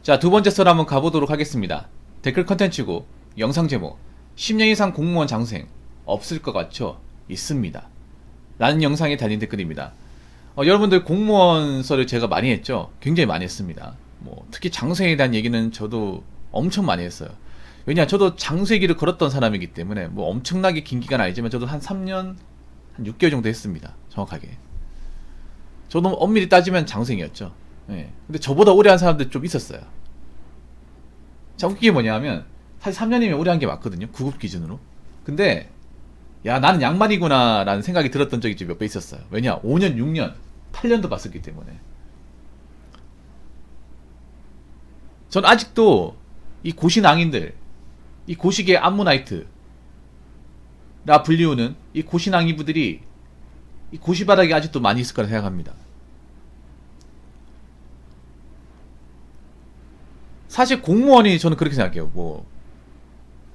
자, 두 번째 썰 한번 가보도록 하겠습니다. 댓글 컨텐츠고 영상 제목 10년 이상 공무원 장수생 없을 것 같죠? 있습니다. 라는 영상에 달린 댓글입니다. 여러분들 공무원 썰을 제가 많이 했죠? 굉장히 많이 했습니다. 특히 장수생에 대한 얘기는 저도 엄청 많이 했어요. 왜냐, 저도 장수의 길을 걸었던 사람이기 때문에 엄청나게 긴 기간 아니지만 저도 한 3년, 한 6개월 정도 했습니다. 정확하게. 저도 엄밀히 따지면 장수생이었죠. 예. 근데 저보다 오래 한 사람들 좀 있었어요. 자, 웃기게 뭐냐면 사실 3년이면 오래 한 게 맞거든요. 구급 기준으로. 근데 야, 나는 양반이구나 라는 생각이 들었던 적이 몇 배 있었어요. 왜냐, 5년, 6년, 8년도 봤었기 때문에. 전 아직도 이 고신앙인들, 이 고식의 암모나이트라 불리우는 이 고신앙이부들이 이 고시바닥에 아직도 많이 있을 거라 생각합니다. 사실 공무원이, 저는 그렇게 생각해요.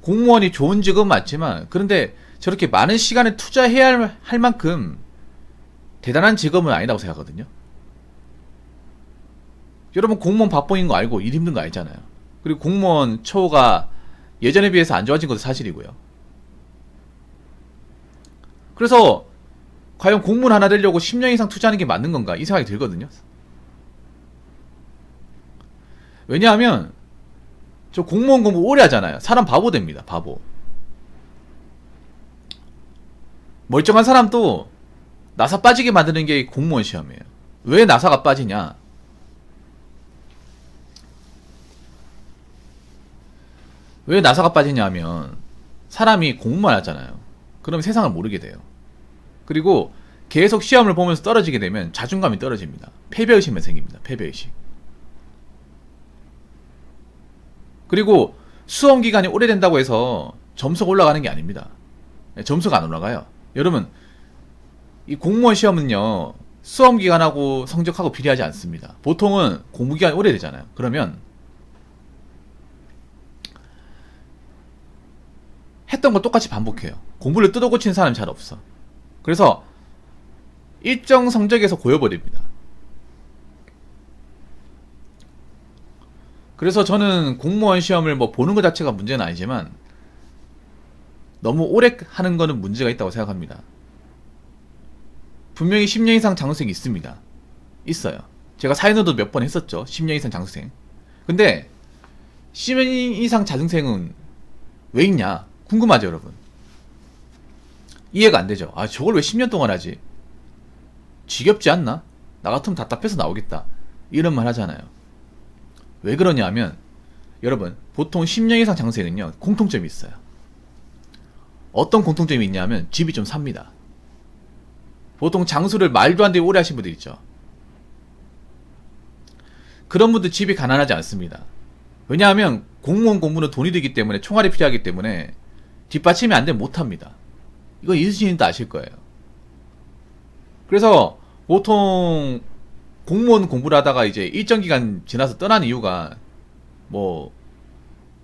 공무원이 좋은 직업은 맞지만, 그런데 저렇게 많은 시간을 투자해야 할 만큼 대단한 직업은 아니라고 생각하거든요. 여러분, 공무원 밥봉인 거 알고 일 힘든 거 알잖아요. 그리고 공무원 처우가 예전에 비해서 안 좋아진 것도 사실이고요. 그래서 과연 공무원 하나 되려고 10년 이상 투자하는 게 맞는 건가, 이 생각이 들거든요. 왜냐하면 저 공무원 공부 오래 하잖아요. 사람 바보 됩니다. 바보. 멀쩡한 사람도 나사 빠지게 만드는 게 공무원 시험이에요. 왜 나사가 빠지냐? 왜 나사가 빠지냐 하면 사람이 공부만 하잖아요. 그럼 세상을 모르게 돼요. 그리고 계속 시험을 보면서 떨어지게 되면 자존감이 떨어집니다. 패배의식만 생깁니다. 패배의식. 그리고 수험 기간이 오래된다고 해서 점수가 올라가는 게 아닙니다. 점수가 안 올라가요. 여러분, 이 공무원 시험은요, 수험 기간하고 성적하고 비례하지 않습니다. 보통은 공부 기간이 오래되잖아요. 그러면 했던 거 똑같이 반복해요. 공부를 뜯어 고치는 사람이 잘 없어. 그래서 일정 성적에서 고여버립니다. 그래서 저는 공무원 시험을 보는 것 자체가 문제는 아니지만 너무 오래 하는 거는 문제가 있다고 생각합니다. 분명히 10년 이상 장수생이 있습니다. 있어요. 제가 사회노도 몇 번 했었죠. 10년 이상 장수생. 근데 10년 이상 장수생은 왜 있냐? 궁금하죠, 여러분? 이해가 안 되죠? 아, 저걸 왜 10년 동안 하지? 지겹지 않나? 나 같으면 답답해서 나오겠다. 이런 말 하잖아요. 왜 그러냐 하면, 여러분, 보통 10년 이상 장수생은요, 공통점이 있어요. 어떤 공통점이 있냐 하면, 집이 좀 삽니다. 보통 장수를 말도 안 되게 오래 하신 분들 있죠. 그런 분들 집이 가난하지 않습니다. 왜냐하면 공무원 공부는 돈이 들기 때문에, 총알이 필요하기 때문에 뒷받침이 안 되면 못합니다. 이거 이수진님도 아실 거예요. 그래서 보통 공무원 공부를 하다가 이제 일정 기간 지나서 떠나는 이유가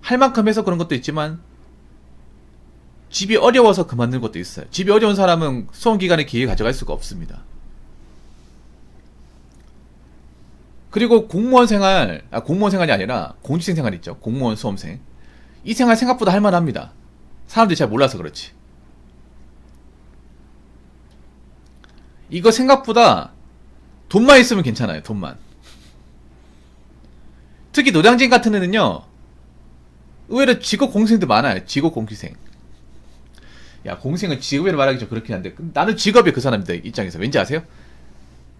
할 만큼 해서 그런 것도 있지만 집이 어려워서 그만둔 것도 있어요. 집이 어려운 사람은 수험 기간에 기회 가져갈 수가 없습니다. 그리고 공무원 생활이 아니라 공직생 생활 있죠. 공무원 수험생. 이 생활 생각보다 할만합니다. 사람들이 잘 몰라서 그렇지. 이거 생각보다 돈만 있으면 괜찮아요. 돈만. 특히 노량진 같은 데는요, 의외로 직업 공생도 많아요. 직업 공기생. 야, 공생은 직업이라 말하기 좀 그렇긴 한데, 나는 직업이 그 사람들 입장에서. 왠지 아세요?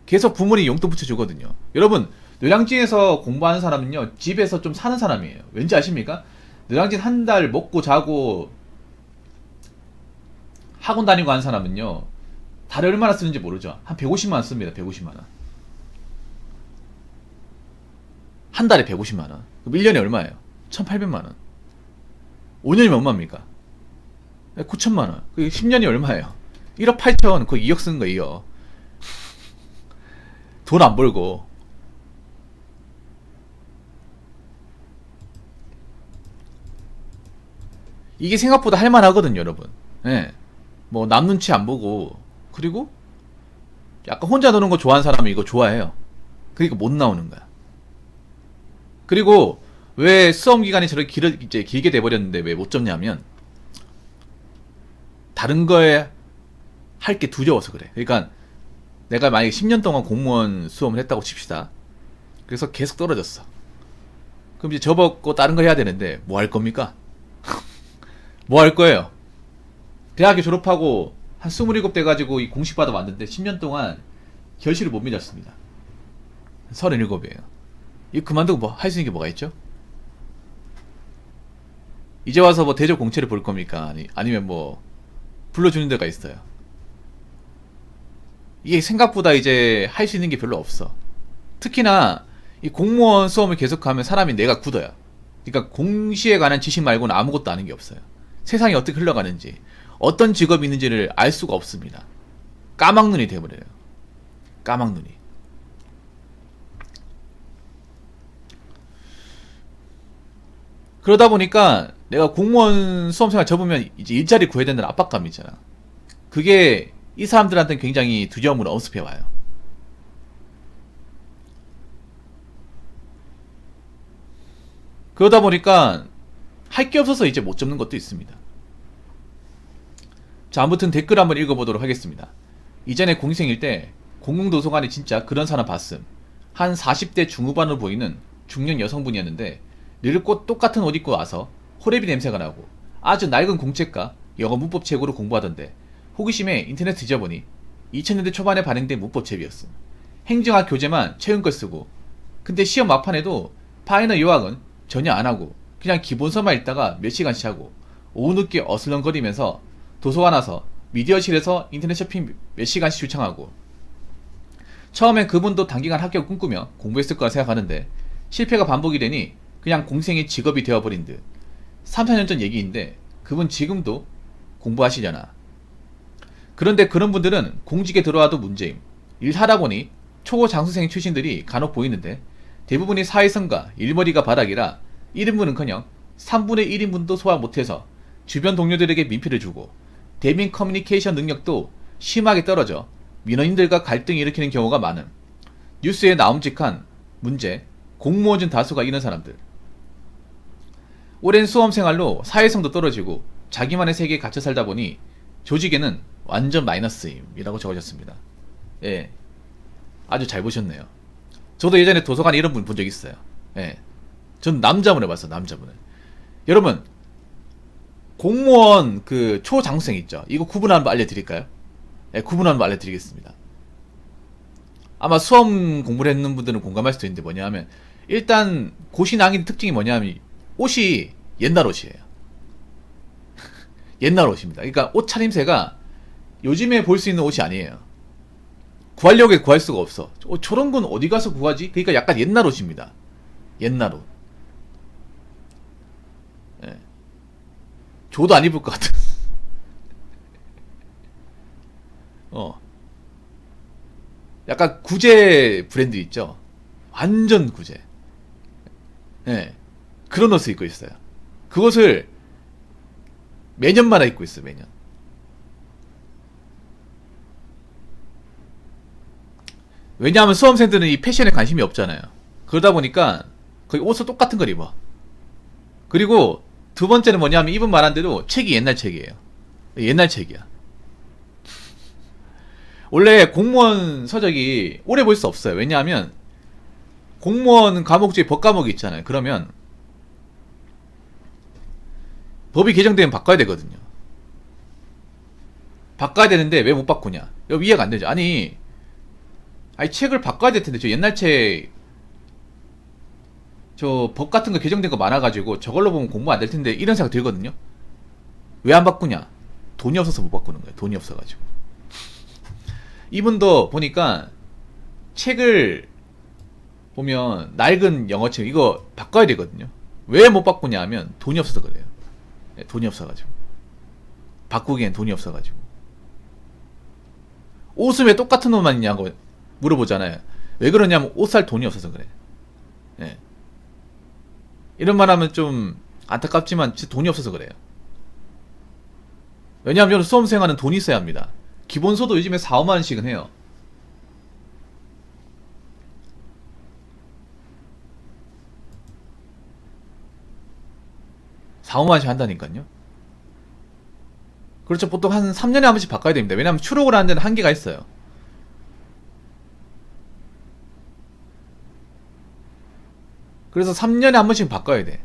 계속 부모님이 용돈 붙여주거든요. 여러분, 노량진에서 공부하는 사람은요, 집에서 좀 사는 사람이에요. 왠지 아십니까? 노량진 한 달 먹고 자고 학원 다니고 하는 사람은요, 달에 얼마나 쓰는지 모르죠. 한 150만원 씁니다. 150만원. 한 달에 150만원. 그럼 1년에 얼마예요? 1800만원. 5년이면 얼마입니까? 9천만원. 10년이 얼마예요? 1억 8천. 거의 2억 쓰는 거예요. 돈 안 벌고. 이게 생각보다 할만하거든요, 여러분. 예. 남 눈치 안 보고. 그리고 약간 혼자 노는 거 좋아하는 사람은 이거 좋아해요. 그러니까 못 나오는 거야. 그리고 왜 수험 기간이 저렇게 이제 길게 돼버렸는데 왜 못 접냐면 다른 거에 할 게 두려워서 그래. 그러니까 내가 만약에 10년 동안 공무원 수험을 했다고 칩시다. 그래서 계속 떨어졌어. 그럼 이제 접었고 다른 거 해야 되는데 뭐 할 겁니까? 뭐 할 거예요? 대학교 졸업하고 한 27 돼가지고 이 공식 받아 왔는데 10년 동안 결실을 못 맺었습니다. 37이에요. 이거 그만두고 뭐 할 수 있는 게 뭐가 있죠? 이제 와서 뭐 대졸 공채를 볼 겁니까? 아니면 뭐 불러주는 데가 있어요. 이게 생각보다 이제 할 수 있는 게 별로 없어. 특히나 이 공무원 수험을 계속하면 사람이 뇌가 굳어요. 그러니까 공시에 관한 지식 말고는 아무것도 아는 게 없어요. 세상이 어떻게 흘러가는지, 어떤 직업이 있는지를 알 수가 없습니다. 까막눈이 돼버려요. 까막눈이. 그러다 보니까 내가 공무원 수험생활 접으면 이제 일자리 구해야 된다는 압박감이 있잖아. 그게 이 사람들한테는 굉장히 두려움으로 엄습해와요. 그러다 보니까 할 게 없어서 이제 못 접는 것도 있습니다. 자, 아무튼 댓글 한번 읽어보도록 하겠습니다. 이전에 공생일 때 공공도서관에 진짜 그런 사람 봤음. 한 40대 중후반으로 보이는 중년 여성분이었는데 늘 똑같은 옷 입고 와서 호레비 냄새가 나고 아주 낡은 공책과 영어 문법책으로 공부하던데 호기심에 인터넷 뒤져보니 2000년대 초반에 발행된 문법책이었음. 행정학 교재만 채운 걸 쓰고 근데 시험 막판에도 파이널 요약은 전혀 안하고 그냥 기본서만 읽다가 몇 시간씩 하고 오후 늦게 어슬렁거리면서 도서관 와서 미디어실에서 인터넷 쇼핑 몇 시간씩 출창하고 처음엔 그분도 단기간 합격을 꿈꾸며 공부했을 거라 생각하는데 실패가 반복이 되니 그냥 공생의 직업이 되어버린 듯. 3, 4년 전 얘기인데 그분 지금도 공부하시려나. 그런데 그런 분들은 공직에 들어와도 문제임. 일하다 보니 초고 장수생 출신들이 간혹 보이는데 대부분이 사회성과 일머리가 바닥이라 1인분은커녕 3분의 1인분도 소화 못해서 주변 동료들에게 민폐를 주고 대민 커뮤니케이션 능력도 심하게 떨어져 민원인들과 갈등을 일으키는 경우가 많음. 뉴스에 나옴직한 문제, 공무원 중 다수가 이런 사람들. 오랜 수험 생활로 사회성도 떨어지고 자기만의 세계에 갇혀 살다 보니 조직에는 완전 마이너스임이라고 적어졌습니다. 예, 아주 잘 보셨네요. 저도 예전에 도서관에 이런 분 본 적 있어요. 예, 전 남자분을 봤어요. 남자분을. 여러분 공무원 그 초장수생 있죠. 이거 구분하는 거 알려드릴까요? 예, 구분하는 거 알려드리겠습니다. 아마 수험 공부를 했는 분들은 공감할 수도 있는데 뭐냐 하면 일단 고시낭인 특징이 뭐냐 하면 옷이 옛날 옷이에요. 옛날 옷입니다. 그러니까 옷 차림새가 요즘에 볼 수 있는 옷이 아니에요. 구하려고 구할 수가 없어. 저런 건 어디 가서 구하지? 그러니까 약간 옛날 옷입니다. 옛날 옷. 예. 줘도 안 입을 것 같은. 약간 구제 브랜드 있죠? 완전 구제. 예. 그런 옷을 입고 있어요. 그것을 매년마다 입고 있어요, 매년. 왜냐하면 수험생들은 이 패션에 관심이 없잖아요. 그러다 보니까 거의 옷을 똑같은 걸 입어. 그리고 두 번째는 뭐냐면 이분 말한 대로 책이 옛날 책이에요. 옛날 책이야. 원래 공무원 서적이 오래 볼 수 없어요. 왜냐하면 공무원 과목 중에 법 과목이 있잖아요. 그러면 법이 개정되면 바꿔야 되거든요. 바꿔야 되는데 왜 못 바꾸냐? 이거 이해가 안 되죠. 아니 책을 바꿔야 될 텐데 저 옛날 책 저 법 같은 거 개정된 거 많아가지고 저걸로 보면 공부 안 될 텐데 이런 생각 들거든요. 왜 안 바꾸냐? 돈이 없어서 못 바꾸는 거예요. 돈이 없어가지고. 이분도 보니까 책을 보면 낡은 영어책 이거 바꿔야 되거든요. 왜 못 바꾸냐 하면 돈이 없어서 그래요. 네, 돈이 없어가지고. 바꾸기엔 돈이 없어가지고. 옷은 왜 똑같은 옷만 있냐고 물어보잖아요. 왜 그러냐면 옷 살 돈이 없어서 그래. 네. 이런 말 하면 좀 안타깝지만 진짜 돈이 없어서 그래요. 왜냐하면 저는 수험생활은 돈이 있어야 합니다. 기본소도 요즘에 4, 5만원씩은 해요. 4, 5만원씩 한다니까요. 그렇죠. 보통 한 3년에 한 번씩 바꿔야 됩니다. 왜냐면 추록을 하는 데는 한계가 있어요. 그래서 3년에 한 번씩 바꿔야 돼.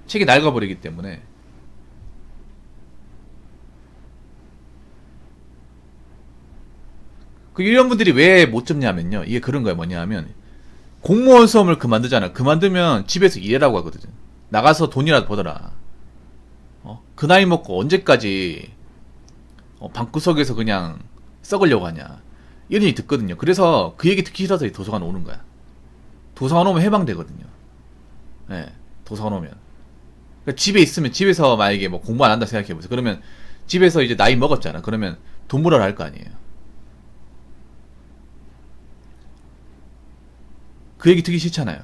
책이 낡아버리기 때문에. 그 이런 분들이 왜 못 접냐면요. 이게 그런 거예요. 뭐냐 하면 공무원 수험을 그만두잖아. 그만두면 집에서 일하라고 하거든. 나가서 돈이라도 벌어라. 그 나이 먹고 언제까지 방구석에서 그냥 썩으려고 하냐. 이런 얘기 듣거든요. 그래서 그 얘기 듣기 싫어서 도서관 오는 거야. 도서관 오면 해방되거든요. 네, 도서관 오면. 그러니까 집에 있으면 집에서 만약에 뭐 공부 안 한다 생각해보세요. 그러면 집에서 이제 나이 먹었잖아. 그러면 돈 벌어라 할 거 아니에요. 그 얘기 듣기 싫잖아요.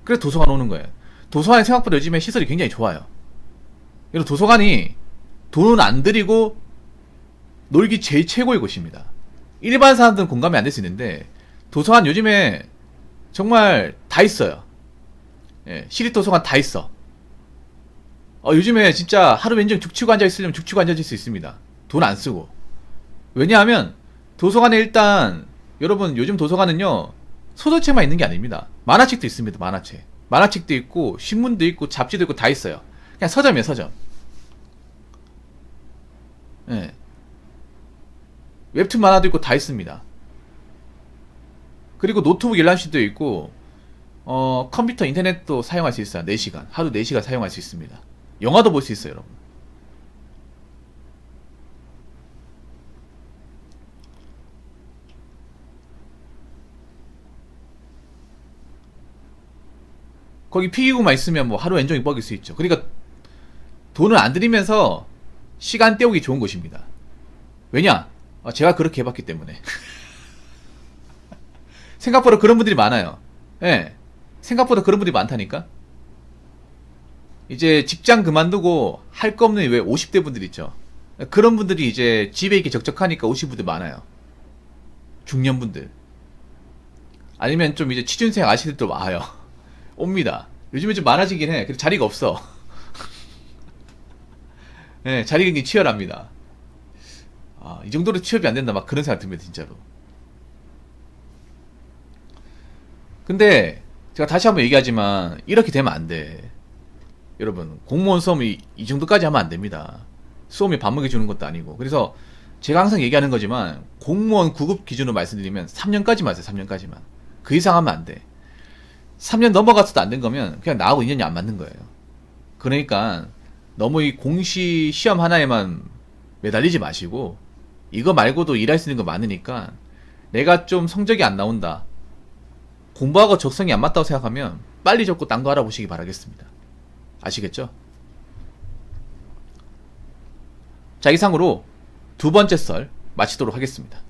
그래서 도서관 오는 거예요. 도서관이 생각보다 요즘에 시설이 굉장히 좋아요. 그리고 도서관이 돈은 안 들이고 놀기 제일 최고의 곳입니다. 일반 사람들은 공감이 안 될 수 있는데 도서관 요즘에 정말 다 있어요. 예, 시립도서관 다 있어. 요즘에 진짜 하루 왼쪽 죽치고 앉아있으려면 죽치고 앉아있을 수 있습니다. 돈 안 쓰고. 왜냐하면 도서관에 일단 여러분 요즘 도서관은요 소설책만 있는 게 아닙니다. 만화책도 있습니다. 만화책. 만화책도 있고 신문도 있고 잡지도 있고 다 있어요. 그냥 서점이에요. 서점. 예. 웹툰 만화도 있고 다 있습니다. 그리고 노트북 열람실도 있고 컴퓨터 인터넷도 사용할 수 있어요. 4시간. 하루 4시간 사용할 수 있습니다. 영화도 볼 수 있어요. 여러분. 거기 피기구만 있으면 뭐 하루 온종일 뻐길 수 있죠. 그러니까 돈을 안 들이면서 시간 때우기 좋은 곳입니다. 왜냐? 제가 그렇게 해봤기 때문에. 생각보다 그런 분들이 많아요. 예. 생각보다 그런 분들이 많다니까? 이제 직장 그만두고 할 거 없는 왜 50대 분들 있죠. 그런 분들이 이제 집에 있기 적적하니까 오신 분들 많아요. 중년분들. 아니면 좀 이제 취준생 아저씨들도 와요. 옵니다. 요즘에 좀 많아지긴 해. 근데 자리가 없어. 네, 자리가 굉장히 치열합니다. 이 정도로 취업이 안 된다. 막 그런 생각 듭니다, 진짜로. 근데 제가 다시 한번 얘기하지만 이렇게 되면 안 돼. 여러분, 공무원 수험이 이 정도까지 하면 안 됩니다. 수험이 밥 먹여주는 것도 아니고. 그래서 제가 항상 얘기하는 거지만 공무원 9급 기준으로 말씀드리면 3년까지만 하세요. 3년까지만. 그 이상 하면 안 돼. 3년 넘어갔어도 안 된 거면 그냥 나하고 인연이 안 맞는 거예요. 그러니까 너무 이 공시 시험 하나에만 매달리지 마시고 이거 말고도 일할 수 있는 거 많으니까 내가 좀 성적이 안 나온다. 공부하고 적성이 안 맞다고 생각하면 빨리 접고 딴 거 알아보시기 바라겠습니다. 아시겠죠? 자, 이상으로 두 번째 썰 마치도록 하겠습니다.